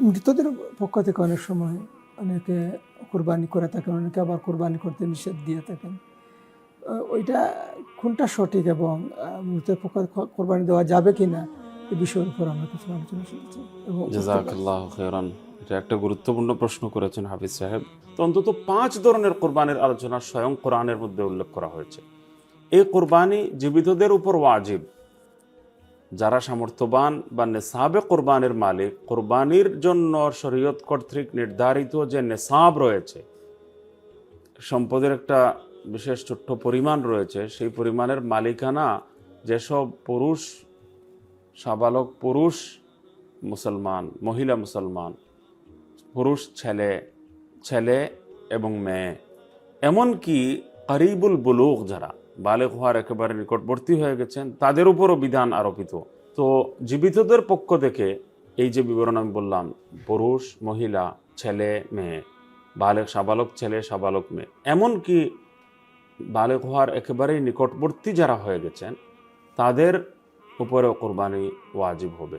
মৃতদের পক্ষ থেকে অনেক সময় অনেকে কোরবানি করে থাকেন, অনেকে আবার কোরবানি করতে নিষেধ দিয়ে থাকেন। ওইটা কোনটা সঠিক এবং মৃতের পক্ষ কোরবানি দেওয়া যাবে কিনা এই বিষয়ের উপর আমরা কিছু আলোচনা শুনতে চাই এবং জাযাকাল্লাহু খাইরান। এটা একটা গুরুত্বপূর্ণ প্রশ্ন করেছেন হাফিজ সাহেব। তো অন্তত 5 ধরনের কোরবানির আলোচনা স্বয়ং কোরআনের মধ্যে উল্লেখ করা হয়েছে। এই কোরবানি জীবিতদের উপর ওয়াজিব। যারা সামর্থ্যবান বা নেসাবে কোরবানির মালিক, কোরবানির জন্য শরীয়ত কর্তৃক নির্ধারিত যে নেসাব রয়েছে, সম্পদের একটা বিশেষ ছোট্ট পরিমাণ রয়েছে, সেই পরিমাণের মালিকানা যেসব পুরুষ, সাবালক পুরুষ মুসলমান, মহিলা মুসলমান, পুরুষ ছেলে, ছেলে এবং মেয়ে, এমনকি করিবুল বুলুগ যারা বালেগ হওয়ার একেবারে নিকটবর্তী হয়ে গেছেন, তাদের উপরও বিধান আরোপিত। তো জীবিতদের পক্ষ থেকে এই যে বিবরণ আমি বললাম, পুরুষ, মহিলা, ছেলে, মেয়ে, বালেগ, সাবালক ছেলে, সাবালক মেয়ে, এমনকি বালেগ হওয়ার একেবারেই নিকটবর্তী যারা হয়ে গেছেন, তাদের উপরেও কোরবানি ওয়াজিব হবে।